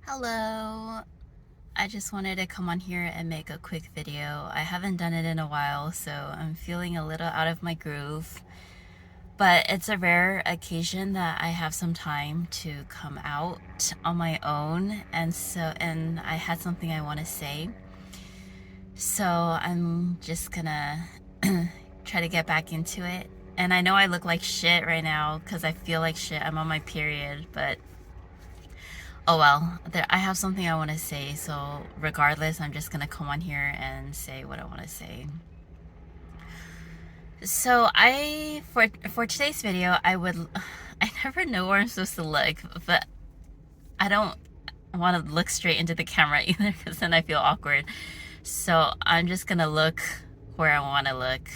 Hello. I just wanted to come on here and make a quick video. I haven't done it in a while, so I'm feeling a little out of my groove. But it's a rare occasion that I have some time to come out on my own, and I had something I want to say. So I'm just gonna try to get back into it. And I know I look like shit right now because I feel like shit. I'm on my period, but oh well, I have something I want to say, so regardless, I'm just gonna come on here and say what I want to say. So for today's video, I never know where I'm supposed to look, but I don't want to look straight into the camera either, because then I feel awkward. So I'm just gonna look where I want to look.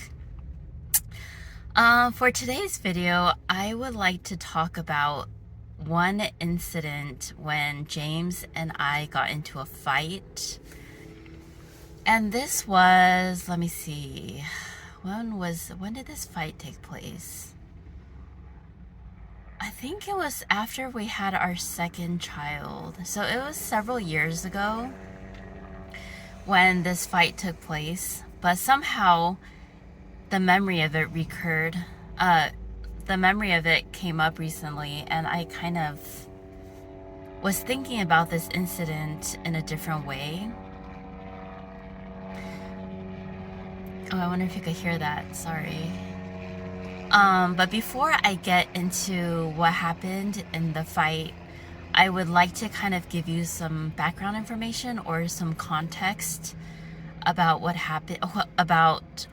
For today's video, I would like to talk about one incident when James and I got into a fight. And this was, let me see, when did this fight take place? I think it was after we had our second child. So it was several years ago when this fight took place, but somehow the memory of it recurred. The memory of it came up recently, and I kind of was thinking about this incident in a different way. Oh, I wonder if you could hear that. Sorry. But before I get into what happened in the fight, I would like to kind of give you some background information or some context about what happened, about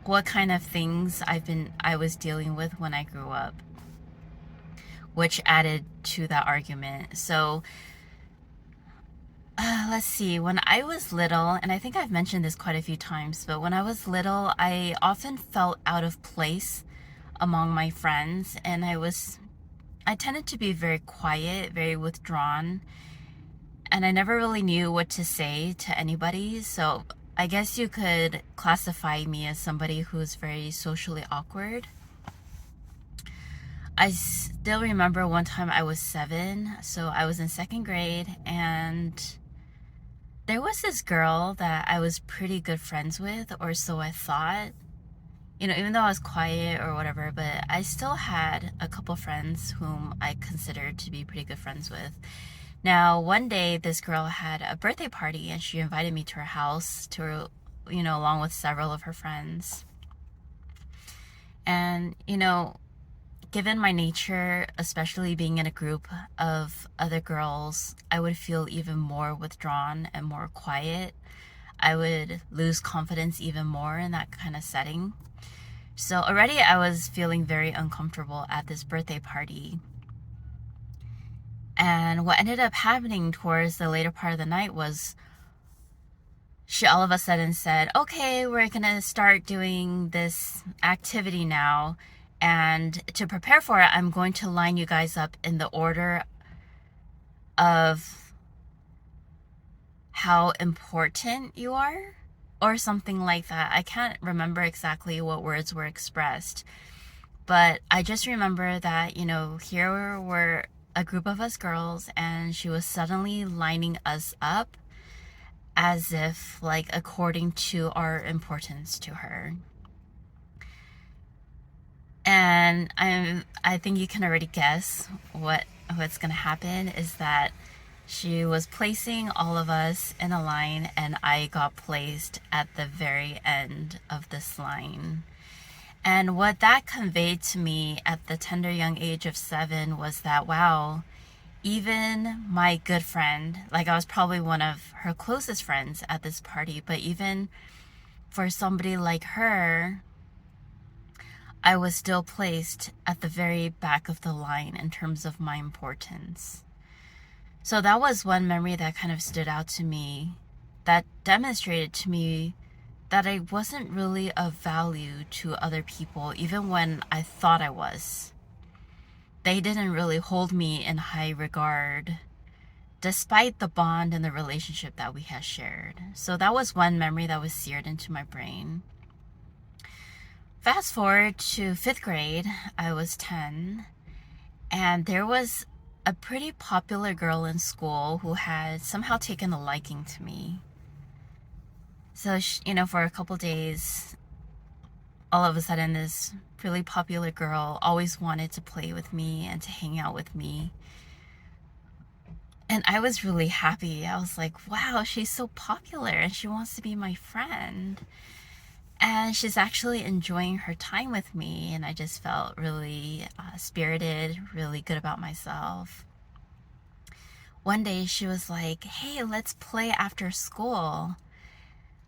what kind of things I was dealing with when I grew up, which added to that argument. So let's see. When I was little, and I think I've mentioned this quite a few times, but when I was little, I often felt out of place among my friends, and I tended to be very quiet, very withdrawn, and I never really knew what to say to anybody. So I guess you could classify me as somebody who's very socially awkward. I still remember one time I was 7, so I was in second grade, and there was this girl that I was pretty good friends with, or so I thought. You know, even though I was quiet or whatever, but I still had a couple friends whom I considered to be pretty good friends with. Now, one day this girl had a birthday party and she invited me to her house along with several of her friends. And, given my nature, especially being in a group of other girls, I would feel even more withdrawn and more quiet. I would lose confidence even more in that kind of setting. So already I was feeling very uncomfortable at this birthday party. And what ended up happening towards the later part of the night was she all of a sudden said, okay, we're going to start doing this activity now. And to prepare for it, I'm going to line you guys up in the order of how important you are, or something like that. I can't remember exactly what words were expressed, but I just remember that, here were a group of us girls, and she was suddenly lining us up as if, like, according to our importance to her. And I think you can already guess what's gonna happen is that she was placing all of us in a line, and I got placed at the very end of this line. And what that conveyed to me at the tender young age of 7 was that, wow, even my good friend, like I was probably one of her closest friends at this party, but even for somebody like her, I was still placed at the very back of the line in terms of my importance. So that was one memory that kind of stood out to me, that demonstrated to me that I wasn't really of value to other people, even when I thought I was. They didn't really hold me in high regard, despite the bond and the relationship that we had shared. So that was one memory that was seared into my brain. Fast forward to 5th grade, I was 10, and there was a pretty popular girl in school who had somehow taken a liking to me. So, for a couple days, all of a sudden, this really popular girl always wanted to play with me and to hang out with me. And I was really happy. I was like, wow, she's so popular and she wants to be my friend. And she's actually enjoying her time with me. And I just felt really spirited, really good about myself. One day she was like, hey, let's play after school.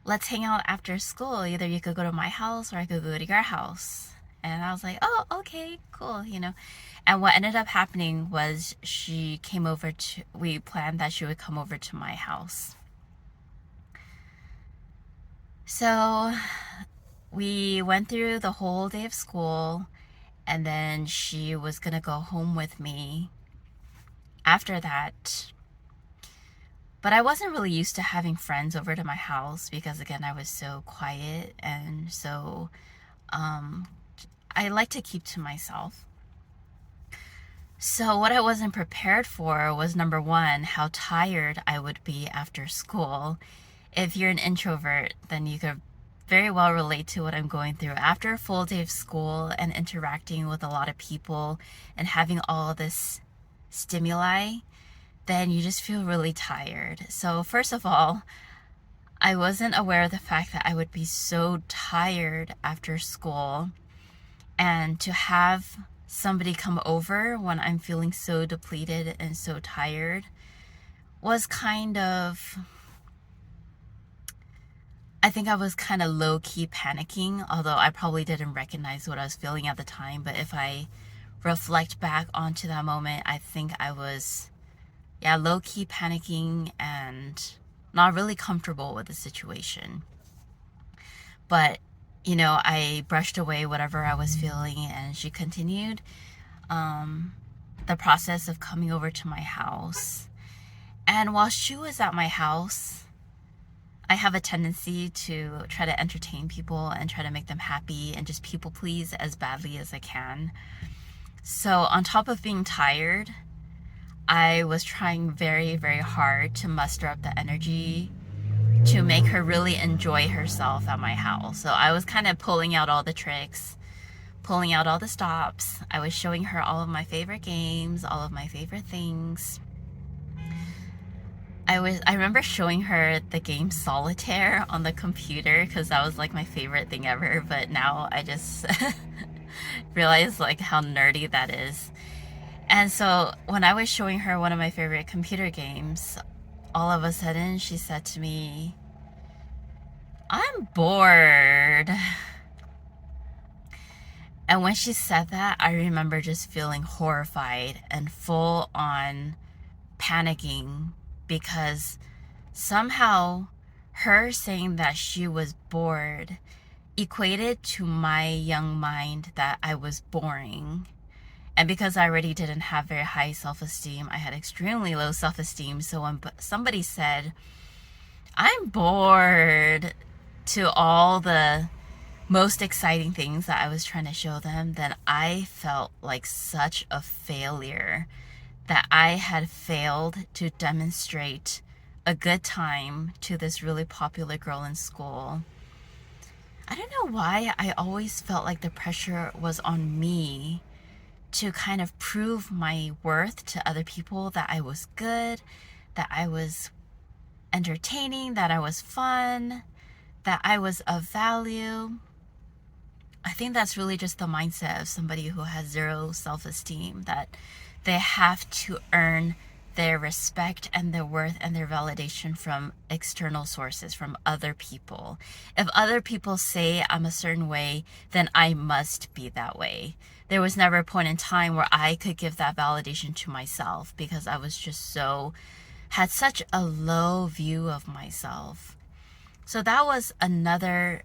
Let's hang out after school. Either you could go to my house or I could go to your house. And I was like, oh, okay, cool, And what ended up happening was we planned that she would come over to my house. So we went through the whole day of school, and then she was gonna go home with me after that. But I wasn't really used to having friends over to my house because, again, I was so quiet and so I like to keep to myself. So what I wasn't prepared for was, number one, how tired I would be after school. If you're an introvert, then you could very well relate to what I'm going through. After a full day of school and interacting with a lot of people and having all this stimuli, then you just feel really tired. So first of all, I wasn't aware of the fact that I would be so tired after school, and to have somebody come over when I'm feeling so depleted and so tired was I think I was kind of low-key panicking, although I probably didn't recognize what I was feeling at the time. But if I reflect back onto that moment, I think I was low-key panicking and not really comfortable with the situation. But, I brushed away whatever I was feeling, and she continued the process of coming over to my house. And while she was at my house, I have a tendency to try to entertain people and try to make them happy and just people please as badly as I can. So on top of being tired, I was trying very, very hard to muster up the energy to make her really enjoy herself at my house. So I was kind of pulling out all the tricks, pulling out all the stops. I was showing her all of my favorite games, all of my favorite things. I remember showing her the game Solitaire on the computer because that was like my favorite thing ever. But now I just realize like how nerdy that is. And so when I was showing her one of my favorite computer games, all of a sudden she said to me, I'm bored. And when she said that, I remember just feeling horrified and full on panicking, because somehow her saying that she was bored equated to my young mind that I was boring. And because I already didn't have very high self-esteem, I had extremely low self-esteem. So when somebody said, I'm bored, to all the most exciting things that I was trying to show them, then I felt like such a failure, that I had failed to demonstrate a good time to this really popular girl in school. I don't know why I always felt like the pressure was on me to kind of prove my worth to other people, that I was good, that I was entertaining, that I was fun, that I was of value. I think that's really just the mindset of somebody who has zero self-esteem, that they have to earn their respect and their worth and their validation from external sources, from other people. If other people say I'm a certain way, then I must be that way. There was never a point in time where I could give that validation to myself, because I was just had such a low view of myself. So that was another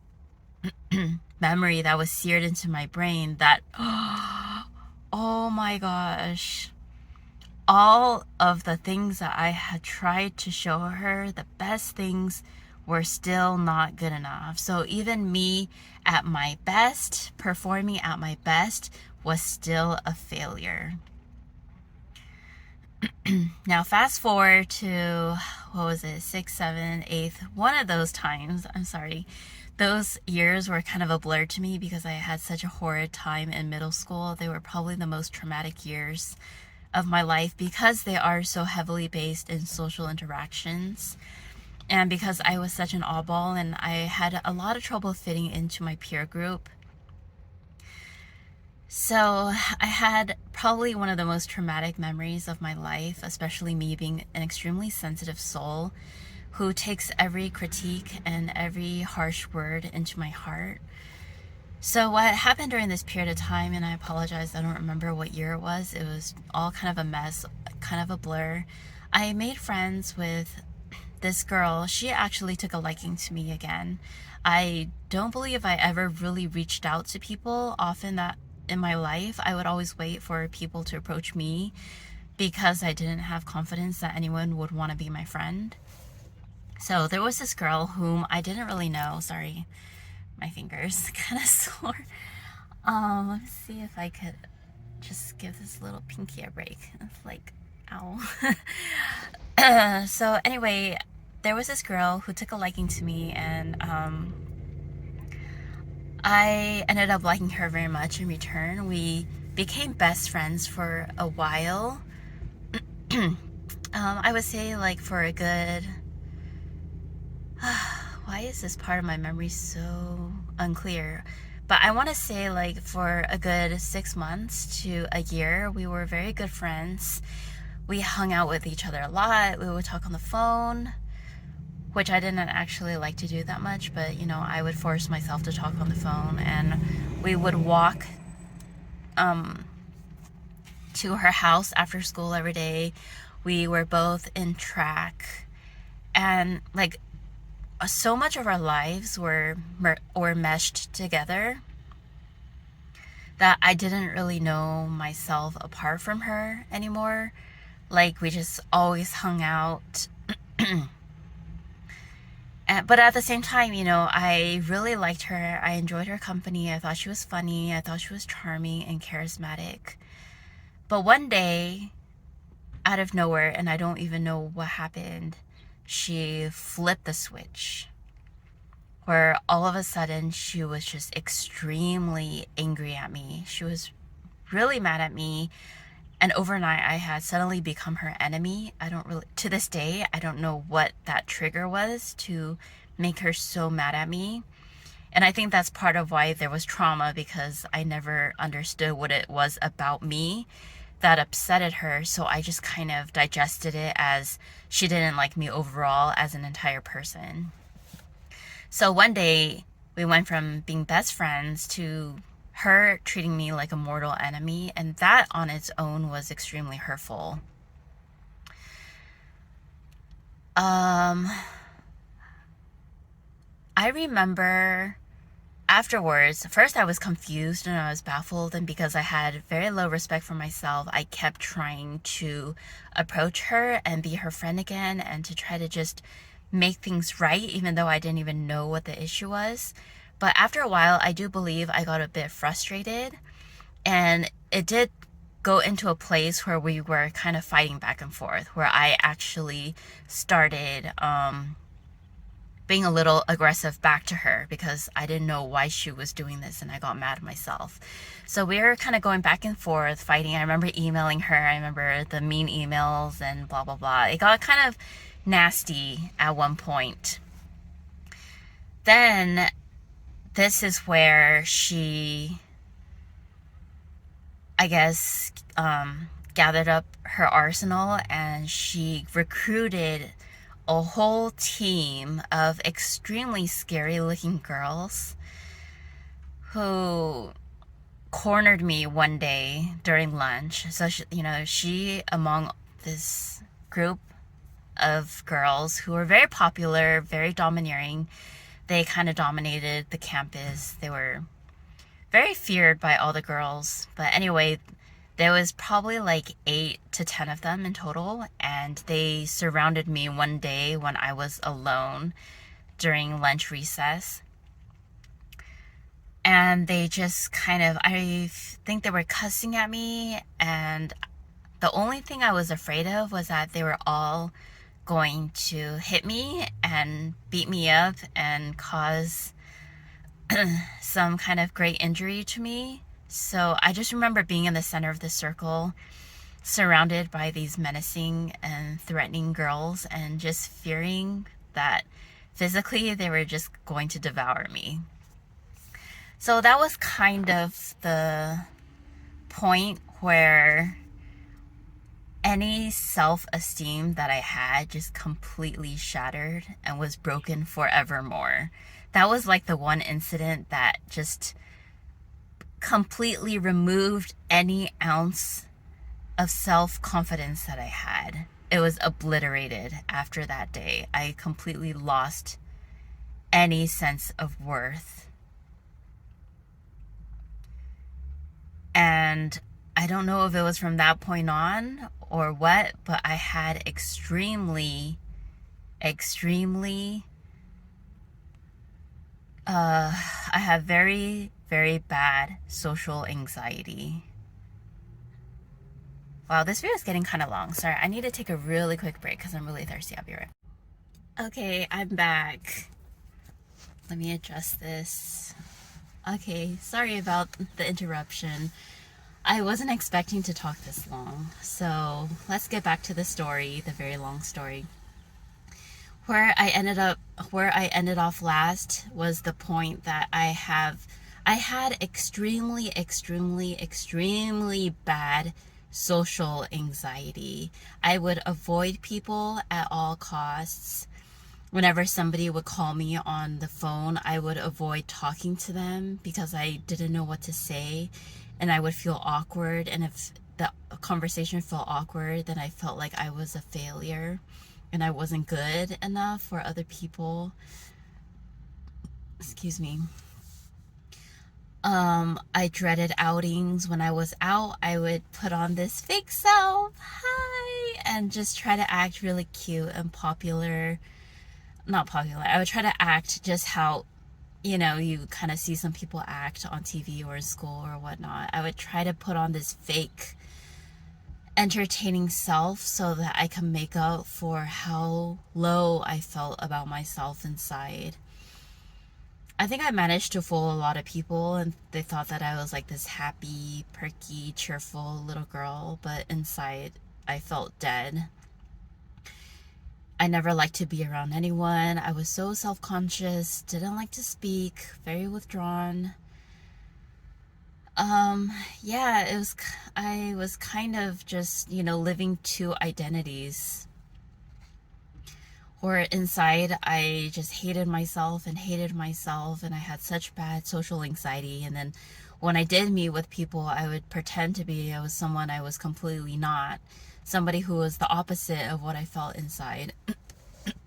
memory that was seared into my brain, that, oh my gosh, all of the things that I had tried to show her, the best things, were still not good enough. So even me at my best, performing at my best, was still a failure. Now, fast forward to, what was it, sixth, seventh, eighth, one of those times, I'm sorry, those years were kind of a blur to me because I had such a horrid time in middle school. They were probably the most traumatic years of my life because they are so heavily based in social interactions. And because I was such an oddball and I had a lot of trouble fitting into my peer group. So I had probably one of the most traumatic memories of my life, especially me being an extremely sensitive soul who takes every critique and every harsh word into my heart. So what happened during this period of time, and I apologize, I don't remember what year it was all kind of a mess, kind of a blur. I made friends with this girl. She actually took a liking to me again. I don't believe I ever really reached out to people often that in my life. I would always wait for people to approach me because I didn't have confidence that anyone would want to be my friend. So there was this girl whom I didn't really know. Sorry, my fingers kind of sore. Let me see if I could just give this little pinky a break. It's like, ow. So anyway, there was this girl who took a liking to me, and I ended up liking her very much in return. We became best friends for a while. I would say like for a good why is this part of my memory so unclear? But I want to say like for a good 6 months to a year, we were very good friends. We hung out with each other a lot. We would talk on the phone, which I didn't actually like to do that much, but you know, I would force myself to talk on the phone, and we would walk to her house after school every day. We were both in track, and like so much of our lives were meshed together that I didn't really know myself apart from her anymore. Like we just always hung out. But at the same time, you know, I really liked her. I enjoyed her company. I thought she was funny. I thought she was charming and charismatic. But one day, out of nowhere, and I don't even know what happened, she flipped the switch. Where all of a sudden she was just extremely angry at me. She was really mad at me. And overnight I had suddenly become her enemy. To this day, I don't know what that trigger was to make her so mad at me. And I think that's part of why there was trauma, because I never understood what it was about me that upsetted her. So I just kind of digested it as she didn't like me overall as an entire person. So one day we went from being best friends to her treating me like a mortal enemy, and that on its own was extremely hurtful. I remember afterwards, first I was confused and I was baffled, and because I had very low respect for myself, I kept trying to approach her and be her friend again and to try to just make things right, even though I didn't even know what the issue was. But after a while, I do believe I got a bit frustrated, and it did go into a place where we were kind of fighting back and forth, where I actually started being a little aggressive back to her because I didn't know why she was doing this, and I got mad at myself. So we were kind of going back and forth, fighting. I remember emailing her. I remember the mean emails and blah, blah, blah. It got kind of nasty at one point. Then this is where she, I guess, gathered up her arsenal, and she recruited a whole team of extremely scary looking girls who cornered me one day during lunch. So she among this group of girls who were very popular, very domineering, they kind of dominated the campus. They were very feared by all the girls. But anyway, there was probably like 8 to 10 of them in total, and they surrounded me one day when I was alone during lunch recess. And they just kind of, I think they were cussing at me, and The only thing I was afraid of was that they were all going to hit me and beat me up and cause some kind of great injury to me. So I just remember being in the center of the circle, surrounded by these menacing and threatening girls, and just fearing that physically they were just going to devour me. So that was kind of the point where any self-esteem that I had just completely shattered and was broken forevermore. That was like the one incident that just completely removed any ounce of self-confidence that I had. It was obliterated after that day. I completely lost any sense of worth. And I don't know if it was from that point on or what, but I had extremely I have very, very bad social anxiety. Wow, this video is getting kind of long. Sorry, I need to take a really quick break because I'm really thirsty. I'll be right back. Okay, I'm back. Let me adjust this. Okay, sorry about the interruption. I wasn't expecting to talk this long. So let's get back to the story, the very long story. Where I ended off last was the point that I had extremely bad social anxiety. I would avoid people at all costs. Whenever somebody would call me on the phone, I would avoid talking to them because I didn't know what to say, and I would feel awkward. And if the conversation felt awkward, then I felt like I was a failure and I wasn't good enough for other people. Excuse me. I dreaded outings. When I was out, I would put on this fake self, hi, and just try to act really cute and popular. Not popular. I would try to act just how, you know, you kind of see some people act on TV or in school or whatnot. I would try to put on this fake entertaining self so that I can make up for how low I felt about myself inside. I think I managed to fool a lot of people, and they thought that I was like this happy, perky, cheerful little girl, but inside I felt dead. I never liked to be around anyone. I was so self-conscious, didn't like to speak, very withdrawn. Yeah, I was kind of just, living two identities. Where inside I just hated myself, and I had such bad social anxiety. And then when I did meet with people, I would pretend to be I was someone I was completely not. Somebody who was the opposite of what I felt inside.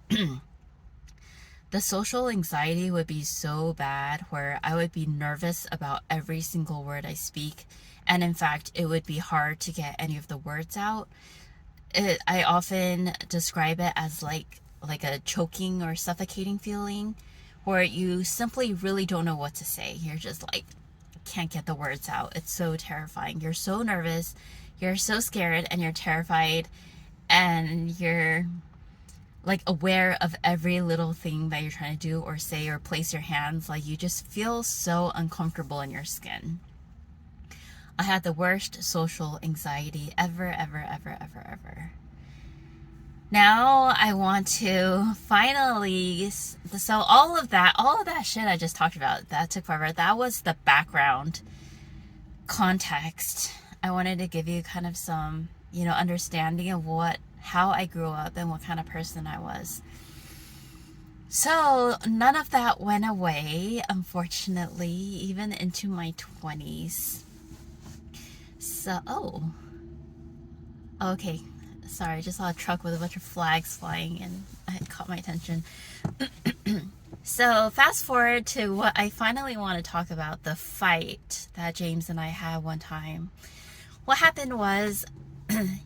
The social anxiety would be so bad where I would be nervous about every single word I speak. And in fact, it would be hard to get any of the words out. I often describe it as like a choking or suffocating feeling where you simply really don't know what to say. You're just like, can't get the words out. It's so terrifying. You're so nervous, you're so scared, and you're terrified, and you're like aware of every little thing that you're trying to do or say or place your hands. Like you just feel so uncomfortable in your skin. I had the worst social anxiety ever. Now I want to finally, so all of that shit I just talked about, that took forever. That was the background context. I wanted to give you kind of some, understanding of how I grew up and what kind of person I was. So none of that went away, unfortunately, even into my 20s. So, okay. Sorry, I just saw a truck with a bunch of flags flying and it caught my attention. So fast forward to what I finally want to talk about, the fight that James and I had one time. What happened was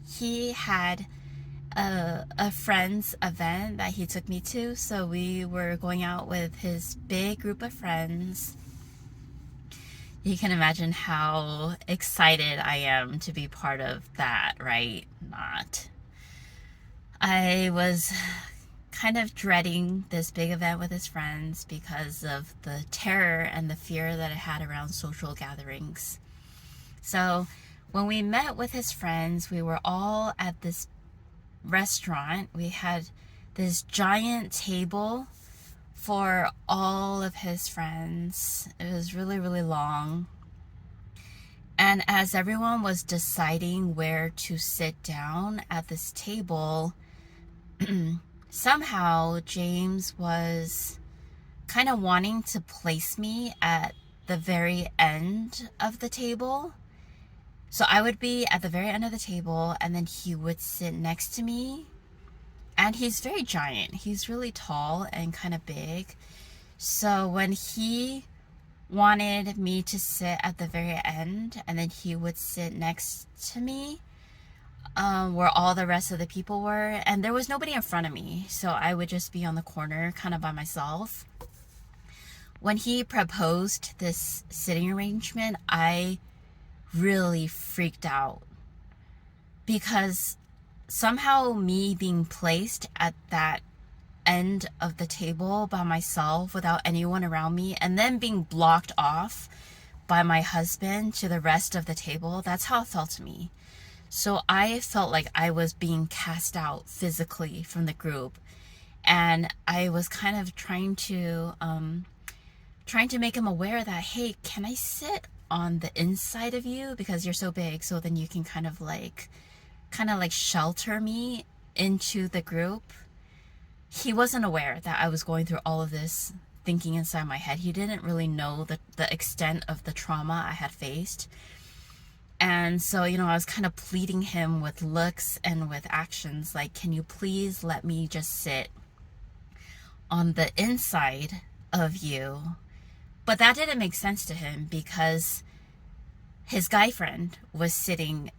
he had a friend's event that he took me to. So we were going out with his big group of friends. You can imagine how excited I am to be part of that, right? Not. I was kind of dreading this big event with his friends because of the terror and the fear that I had around social gatherings. So when we met with his friends, we were all at this restaurant. We had this giant table for all of his friends. It was really, really long. And as everyone was deciding where to sit down at this table, somehow James was kind of wanting to place me at the very end of the table. So I would be at the very end of the table, and then he would sit next to me. And he's very giant. He's really tall and kind of big. So when he wanted me to sit at the very end, and then he would sit next to me, where all the rest of the people were, and there was nobody in front of me, so I would just be on the corner kind of by myself. When he proposed this sitting arrangement, I really freaked out because somehow me being placed at that end of the table by myself without anyone around me, and then being blocked off by my husband to the rest of the table, that's how it felt to me. So I felt like I was being cast out physically from the group, and I was kind of trying to make him aware that, hey, can I sit on the inside of you because you're so big, so then you can kind of like shelter me into the group. He wasn't aware that I was going through all of this thinking inside my head. He didn't really know the extent of the trauma I had faced. And so, I was kind of pleading him with looks and with actions, like, can you please let me just sit on the inside of you? But that didn't make sense to him because his guy friend was sitting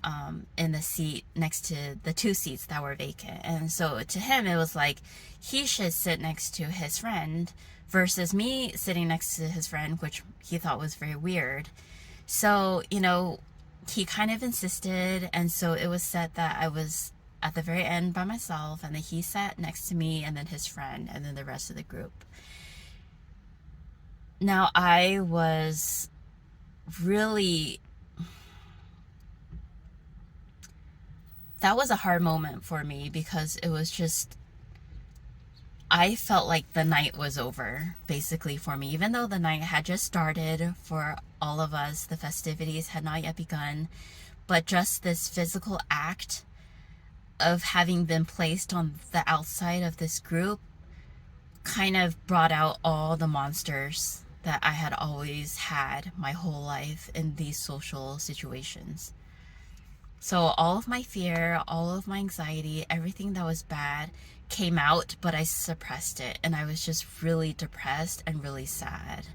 in the seat next to the two seats that were vacant. And so to him, it was like he should sit next to his friend versus me sitting next to his friend, which he thought was very weird. So, he kind of insisted, and so it was said that I was at the very end by myself, and then he sat next to me, and then his friend, and then the rest of the group. Now, I was really... that was a hard moment for me because it was just... I felt like the night was over, basically, for me. Even though the night had just started for all of us, the festivities had not yet begun, but just this physical act of having been placed on the outside of this group kind of brought out all the monsters that I had always had my whole life in these social situations. So all of my fear, all of my anxiety, everything that was bad came out, but I suppressed it, and I was just really depressed and really sad.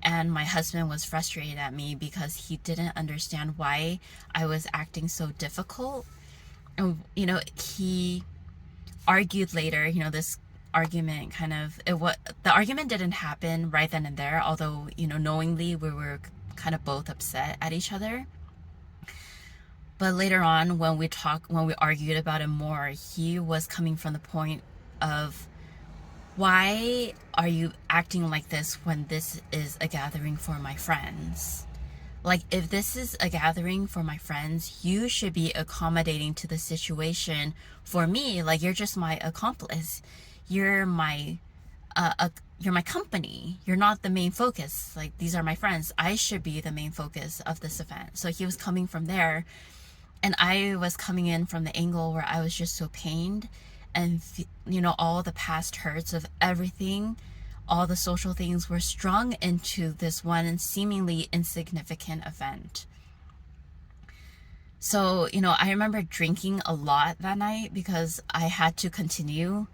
And my husband was frustrated at me because he didn't understand why I was acting so difficult. And he argued later, this argument the argument didn't happen right then and there, although knowingly we were kind of both upset at each other. But later on, when we argued about it more, he was coming from the point of, why are you acting like this when this is a gathering for my friends? Like, if this is a gathering for my friends, you should be accommodating to the situation for me. Like, you're just my accomplice. You're my company. You're not the main focus. Like, these are my friends. I should be the main focus of this event. So he was coming from there. And I was coming in from the angle where I was just so pained, and all the past hurts of everything, all the social things were strung into this one seemingly insignificant event. So, I remember drinking a lot that night because I had to continue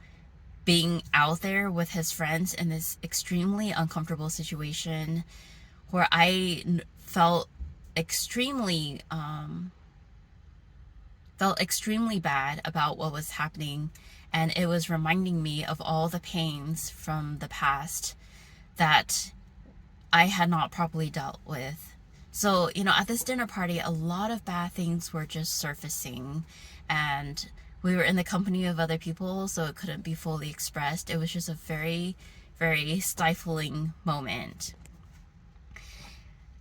being out there with his friends in this extremely uncomfortable situation where I felt extremely bad about what was happening, and it was reminding me of all the pains from the past that I had not properly dealt with. So, you know, at this dinner party, a lot of bad things were just surfacing, and we were in the company of other people, so it couldn't be fully expressed. It was just a very, very stifling moment.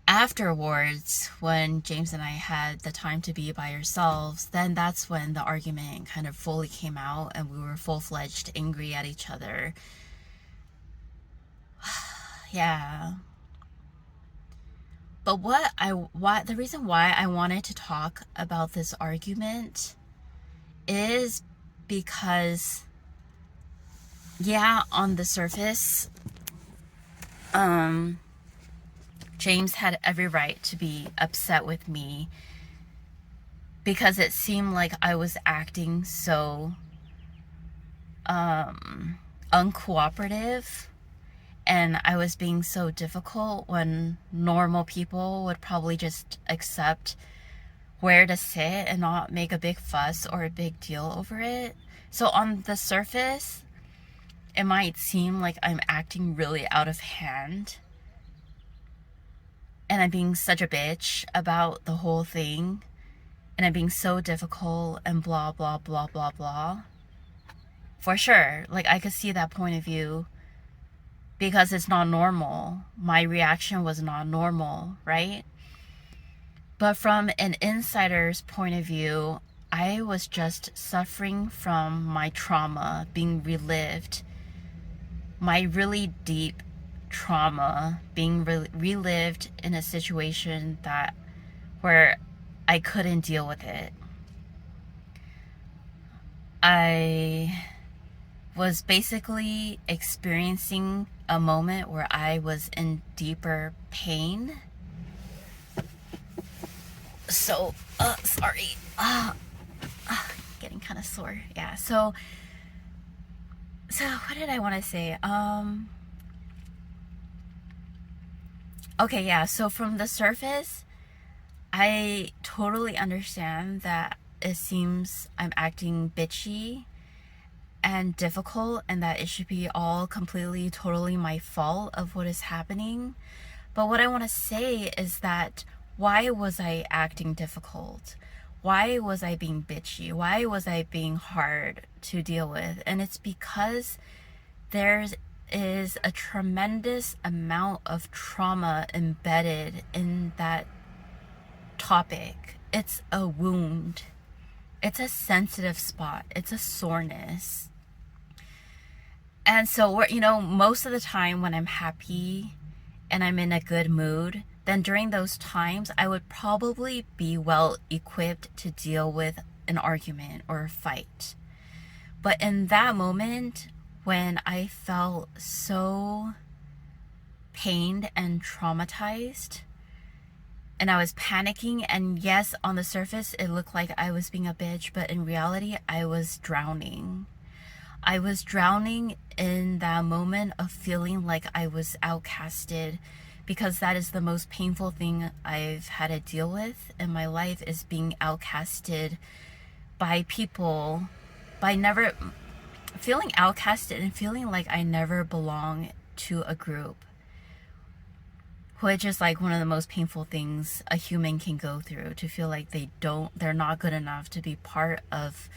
Afterwards, when James and I had the time to be by ourselves, then that's when the argument kind of fully came out and we were full-fledged angry at each other. Yeah. But why the reason why I wanted to talk about this argument is because, yeah, on the surface, James had every right to be upset with me because it seemed like I was acting so uncooperative, and I was being so difficult when normal people would probably just accept where to sit and not make a big fuss or a big deal over it. So on the surface, it might seem like I'm acting really out of hand and I'm being such a bitch about the whole thing and I'm being so difficult and blah, blah, blah, blah, blah. For sure, like I could see that point of view because it's not normal. My reaction was not normal, right? But from an insider's point of view, I was just suffering from my trauma being relived, my really deep trauma being relived in a situation where I couldn't deal with it. I was basically experiencing a moment where I was in deeper pain. So, sorry. Getting kind of sore. Yeah. So what did I want to say? Okay, yeah. So from the surface, I totally understand that it seems I'm acting bitchy and difficult and that it should be all completely, totally my fault of what is happening. But what I want to say is that why was I acting difficult? Why was I being bitchy? Why was I being hard to deal with? And it's because there is a tremendous amount of trauma embedded in that topic. It's a wound. It's a sensitive spot. It's a soreness. And so, most of the time when I'm happy and I'm in a good mood, then during those times, I would probably be well equipped to deal with an argument or a fight. But in that moment, when I felt so pained and traumatized, and I was panicking, and yes, on the surface, it looked like I was being a bitch, but in reality, I was drowning. I was drowning in that moment of feeling like I was outcasted, because that is the most painful thing I've had to deal with in my life, is being outcasted by people, by never feeling outcasted and feeling like I never belong to a group, which is like one of the most painful things a human can go through, to feel like they're not good enough to be part of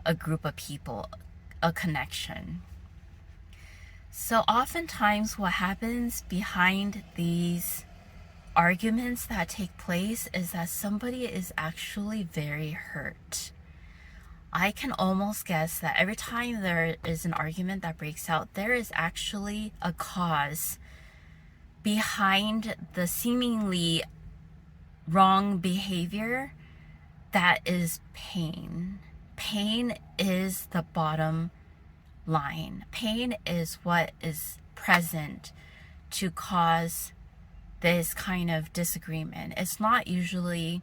a group of people, a connection. So oftentimes what happens behind these arguments that take place is that somebody is actually very hurt. I can almost guess that every time there is an argument that breaks out, there is actually a cause behind the seemingly wrong behavior that is pain. Pain is the bottom line. Pain is what is present to cause this kind of disagreement. It's not usually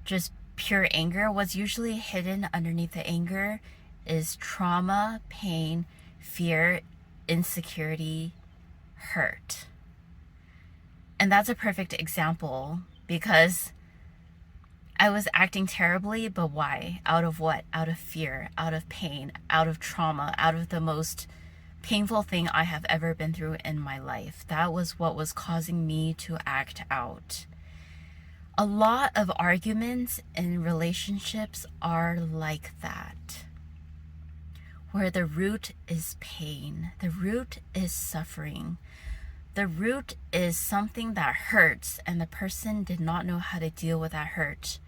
just pure anger. What's usually hidden underneath the anger is trauma, pain, fear, insecurity, hurt. And that's a perfect example, because I was acting terribly, but why? Out of what? Out of fear, out of pain, out of trauma, out of the most painful thing I have ever been through in my life. That was what was causing me to act out. A lot of arguments in relationships are like that, where the root is pain, the root is suffering, the root is something that hurts, and the person did not know how to deal with that hurt.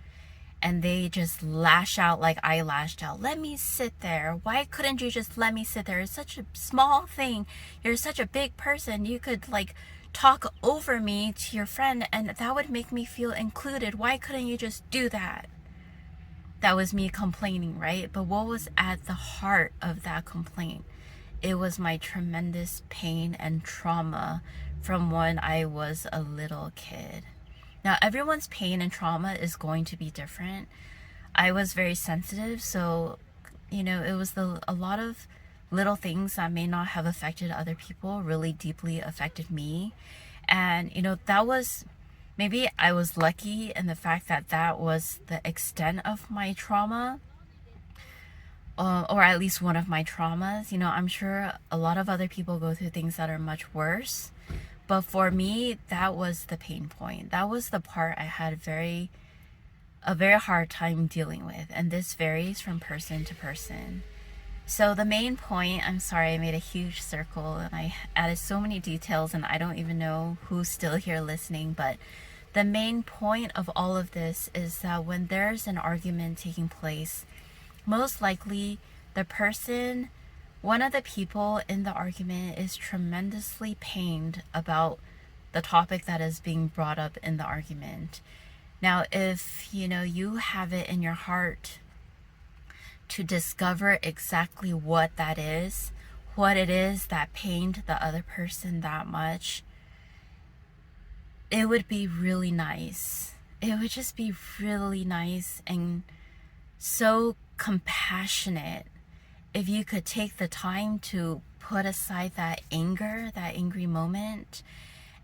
And they just lash out like I lashed out. Let me sit there. Why couldn't you just let me sit there? It's such a small thing. You're such a big person. You could like talk over me to your friend and that would make me feel included. Why couldn't you just do that? That was me complaining, right? But what was at the heart of that complaint? It was my tremendous pain and trauma from when I was a little kid. Now, everyone's pain and trauma is going to be different. I was very sensitive, so, it was a lot of little things that may not have affected other people really deeply affected me. And, that was, maybe I was lucky in the fact that that was the extent of my trauma, or at least one of my traumas. I'm sure a lot of other people go through things that are much worse. But for me, that was the pain point. That was the part I had a very hard time dealing with. And this varies from person to person. So the main point, I'm sorry, I made a huge circle and I added so many details and I don't even know who's still here listening. But the main point of all of this is that when there's an argument taking place, most likely one of the people in the argument is tremendously pained about the topic that is being brought up in the argument. Now, if you have it in your heart to discover exactly what it is that pained the other person that much, it would be really nice. It would just be really nice and so compassionate if you could take the time to put aside that angry moment,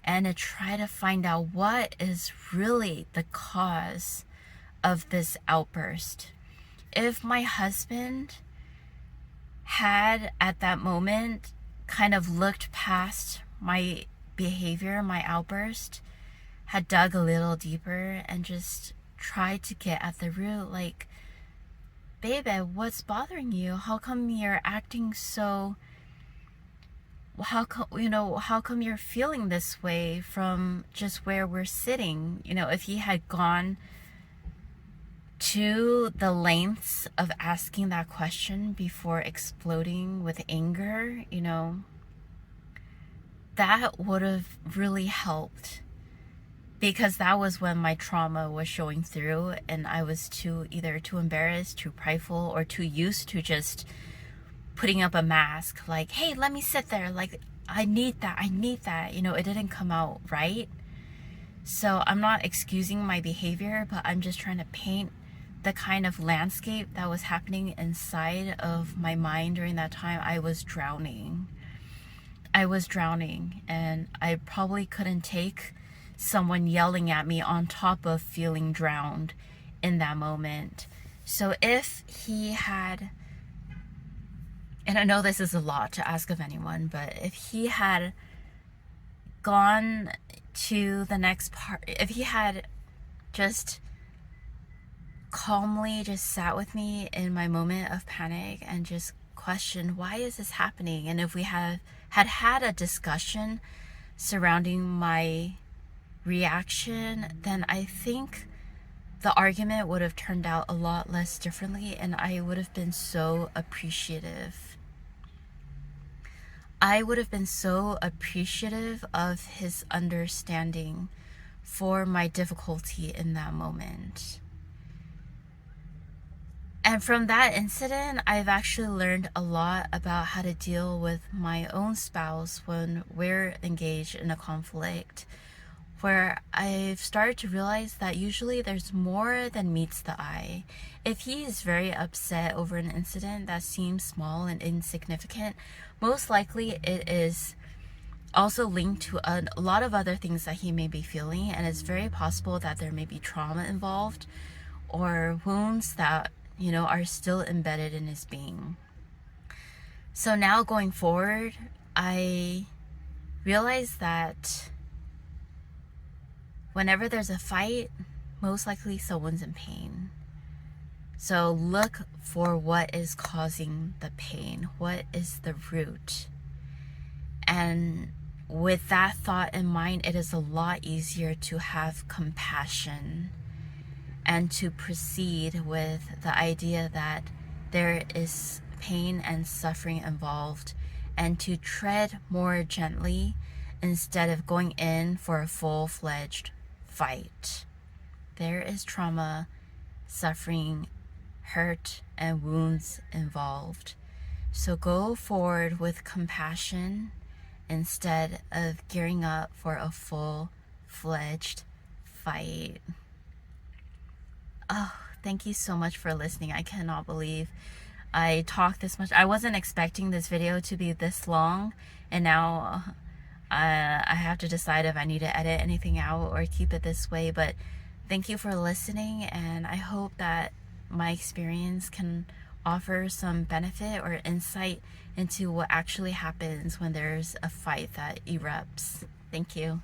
and to try to find out what is really the cause of this outburst. If my husband had at that moment kind of looked past my behavior, my outburst, had dug a little deeper and just tried to get at the root, like, baby, what's bothering you? How come you're acting so, how come you're feeling this way from just where we're sitting? If he had gone to the lengths of asking that question before exploding with anger, that would have really helped. Because that was when my trauma was showing through and I was either too embarrassed, too prideful, or too used to just putting up a mask. Like, hey, let me sit there. Like, I need that. It didn't come out right. So I'm not excusing my behavior, but I'm just trying to paint the kind of landscape that was happening inside of my mind during that time. I was drowning and I probably couldn't take someone yelling at me on top of feeling drowned in that moment. So if he had, and I know this is a lot to ask of anyone, but if he had gone to the next part, if he had just calmly just sat with me in my moment of panic and just questioned, why is this happening? And if we had a discussion surrounding my reaction, then I think the argument would have turned out a lot less differently and I would have been so appreciative. I would have been so appreciative of his understanding for my difficulty in that moment. And from that incident, I've actually learned a lot about how to deal with my own spouse when we're engaged in a conflict, where I've started to realize that usually there's more than meets the eye. If he is very upset over an incident that seems small and insignificant, most likely it is also linked to a lot of other things that he may be feeling, and it's very possible that there may be trauma involved or wounds that are still embedded in his being. So now going forward, I realize that whenever there's a fight, most likely someone's in pain. So look for what is causing the pain. What is the root? And with that thought in mind, it is a lot easier to have compassion and to proceed with the idea that there is pain and suffering involved, and to tread more gently instead of going in for a full-fledged fight. There is trauma, suffering, hurt, and wounds involved. So go forward with compassion instead of gearing up for a full-fledged fight. Oh, thank you so much for listening. I cannot believe I talked this much. I wasn't expecting this video to be this long, and now I have to decide if I need to edit anything out or keep it this way. But thank you for listening, and I hope that my experience can offer some benefit or insight into what actually happens when there's a fight that erupts. Thank you.